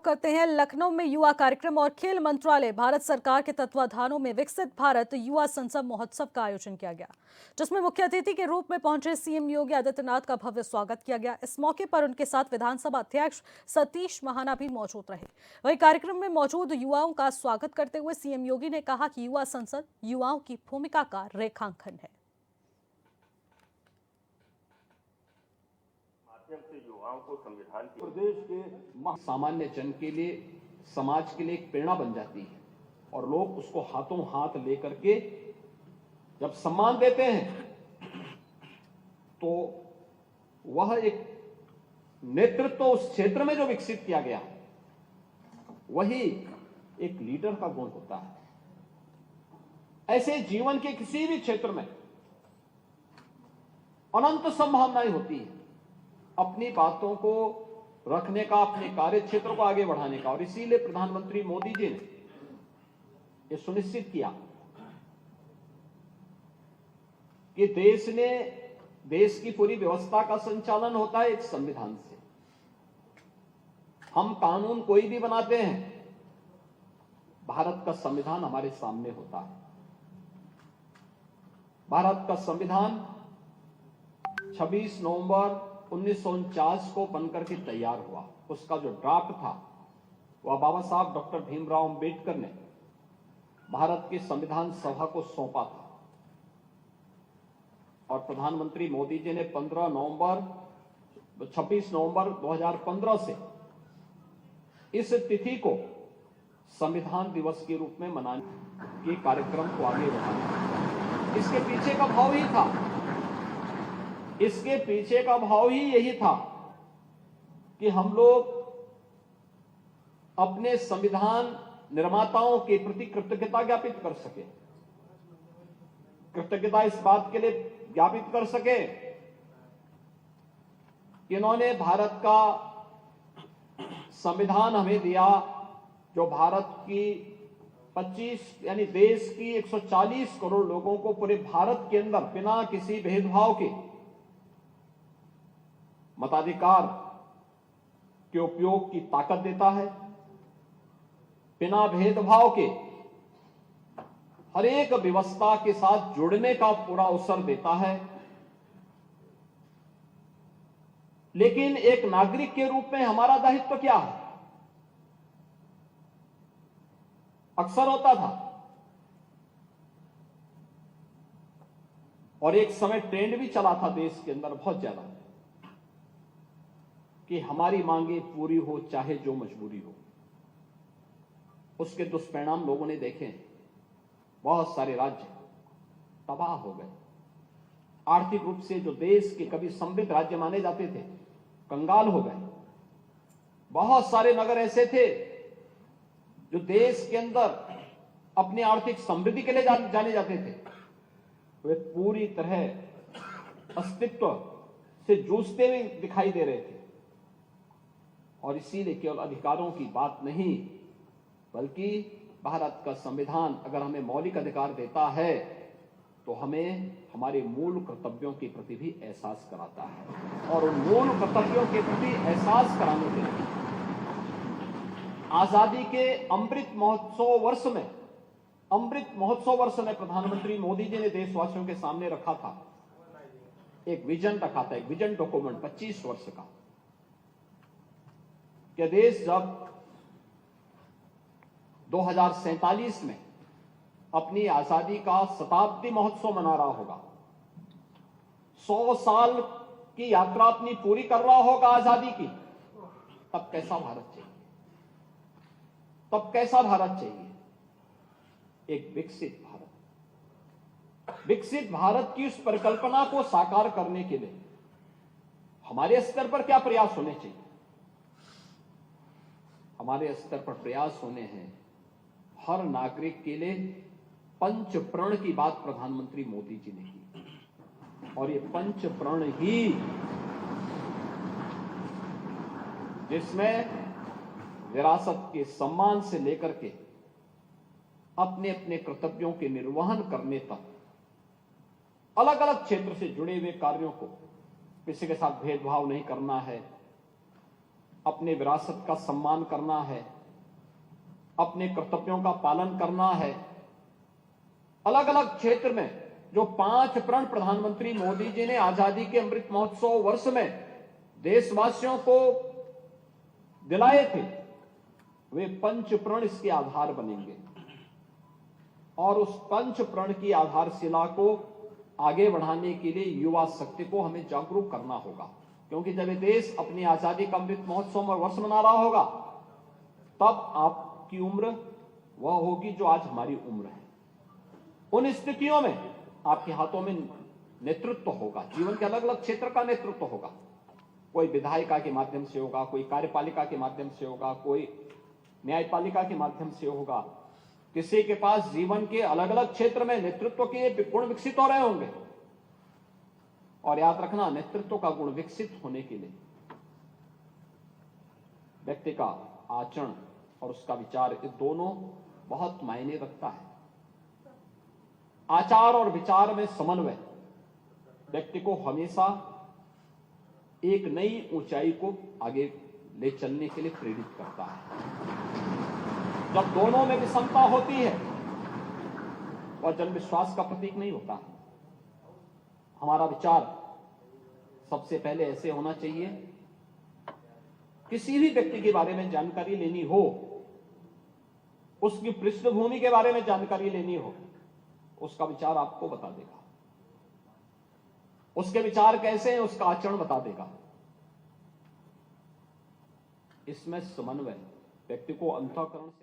करते हैं लखनऊ में युवा कार्यक्रम और खेल मंत्रालय भारत सरकार के तत्वाधानों में विकसित भारत युवा संसद महोत्सव का आयोजन किया गया, जिसमें मुख्य अतिथि के रूप में पहुंचे सीएम योगी आदित्यनाथ का भव्य स्वागत किया गया। इस मौके पर उनके साथ विधानसभा अध्यक्ष सतीश महाना भी मौजूद रहे। वहीं कार्यक्रम में मौजूद युवाओं का स्वागत करते हुए सीएम योगी ने कहा कि युवा संसद युवाओं की भूमिका का रेखांकन है। से युवाओं को संविधान की प्रदेश के सामान्य जन के लिए, समाज के लिए एक प्रेरणा बन जाती है और लोग उसको हाथों हाथ लेकर के जब सम्मान देते हैं तो वह एक नेतृत्व उस क्षेत्र में जो विकसित किया गया वही एक लीडर का गुण होता है। ऐसे जीवन के किसी भी क्षेत्र में अनंत संभावनाएं होती है अपनी बातों को रखने का, अपने कार्य क्षेत्र को आगे बढ़ाने का। और इसीलिए प्रधानमंत्री मोदी जी ने यह सुनिश्चित किया कि देश की पूरी व्यवस्था का संचालन होता है एक संविधान से। हम कानून कोई भी बनाते हैं, भारत का संविधान हमारे सामने होता है। भारत का संविधान 26 नवंबर 1949 को बनकर के तैयार हुआ। उसका जो ड्राफ्ट था वह बाबा साहब डॉक्टर भीमराव अंबेडकर ने भारत की संविधान सभा को सौंपा था और प्रधानमंत्री मोदी जी ने 26 नवंबर 2015 से इस तिथि को संविधान दिवस के रूप में मनाने के कार्यक्रम को आगे बढ़ाया। इसके पीछे का भाव ही था, इसके पीछे का भाव ही यही था कि हम लोग अपने संविधान निर्माताओं के प्रति कृतज्ञता ज्ञापित कर सके। कृतज्ञता इस बात के लिए ज्ञापित कर सके कि इन्होंने भारत का संविधान हमें दिया, जो भारत की 25 यानी देश की 140 करोड़ लोगों को पूरे भारत के अंदर बिना किसी भेदभाव के मताधिकार के उपयोग की ताकत देता है, बिना भेदभाव के हर एक व्यवस्था के साथ जुड़ने का पूरा अवसर देता है। लेकिन एक नागरिक के रूप में हमारा दायित्व क्या है? अक्सर होता था और एक समय ट्रेंड भी चला था देश के अंदर बहुत ज्यादा कि हमारी मांगे पूरी हो चाहे जो मजबूरी हो। उसके दुष्परिणाम लोगों ने देखे। बहुत सारे राज्य तबाह हो गए। आर्थिक रूप से जो देश के कभी समृद्ध राज्य माने जाते थे कंगाल हो गए। बहुत सारे नगर ऐसे थे जो देश के अंदर अपनी आर्थिक समृद्धि के लिए जाने जाते थे, वे पूरी तरह अस्तित्व से जूझते हुए दिखाई दे रहे थे। और इसीलिए केवल अधिकारों की बात नहीं बल्कि भारत का संविधान अगर हमें मौलिक अधिकार देता है तो हमें हमारे मूल कर्तव्यों के प्रति भी एहसास कराता है। और उन मूल कर्तव्यों के प्रति एहसास कराने के लिए आजादी के अमृत महोत्सव वर्ष में प्रधानमंत्री मोदी जी ने देशवासियों के सामने रखा था, एक विजन रखा था, एक विजन डॉक्यूमेंट 25 वर्ष का, कि देश जब 2047 में अपनी आजादी का शताब्दी महोत्सव मना रहा होगा, 100 साल की यात्रा अपनी पूरी कर रहा होगा आजादी की, तब कैसा भारत चाहिए? तब कैसा भारत चाहिए? एक विकसित भारत। विकसित भारत की उस परिकल्पना को साकार करने के लिए हमारे स्तर पर क्या प्रयास होने चाहिए? हमारे स्तर पर प्रयास होने हैं हर नागरिक के लिए पंच प्रण की बात प्रधानमंत्री मोदी जी ने की। और ये पंच प्रण ही जिसमें विरासत के सम्मान से लेकर के अपने अपने कर्तव्यों के निर्वहन करने तक अलग अलग क्षेत्र से जुड़े हुए कार्यों को, किसी के साथ भेदभाव नहीं करना है, अपने विरासत का सम्मान करना है, अपने कर्तव्यों का पालन करना है। अलग अलग क्षेत्र में जो 5 प्रण प्रधानमंत्री मोदी जी ने आजादी के अमृत महोत्सव वर्ष में देशवासियों को दिलाए थे, वे 5 प्रण इसके आधार बनेंगे और उस 5 प्रण की आधारशिला को आगे बढ़ाने के लिए युवा शक्ति को हमें जागरूक करना होगा। क्योंकि जब ये देश अपनी आजादी का अमृत महोत्सव में वर्ष मना रहा होगा, तब आपकी उम्र वह होगी जो आज हमारी उम्र है। उन स्थितियों में आपके हाथों में नेतृत्व होगा, जीवन के अलग अलग क्षेत्र का नेतृत्व होगा। कोई विधायिका के माध्यम से होगा, कोई कार्यपालिका के माध्यम से होगा, कोई न्यायपालिका के माध्यम से होगा। किसी के पास जीवन के अलग अलग क्षेत्र में नेतृत्व के गुण विकसित हो रहे होंगे। और याद रखना, नेतृत्व का गुण विकसित होने के लिए व्यक्ति का आचरण और उसका विचार, ये दोनों बहुत मायने रखता है। आचार और विचार में समन्वय व्यक्ति को हमेशा एक नई ऊंचाई को आगे ले चलने के लिए प्रेरित करता है। जब दोनों में विषमता होती है और जन विश्वास का प्रतीक नहीं होता। हमारा विचार सबसे पहले ऐसे होना चाहिए, किसी भी व्यक्ति के बारे में जानकारी लेनी हो, उसकी पृष्ठभूमि के बारे में जानकारी लेनी हो, उसका विचार आपको बता देगा। उसके विचार कैसे हैं, उसका आचरण बता देगा। इसमें समन्वय व्यक्ति को अंतःकरण से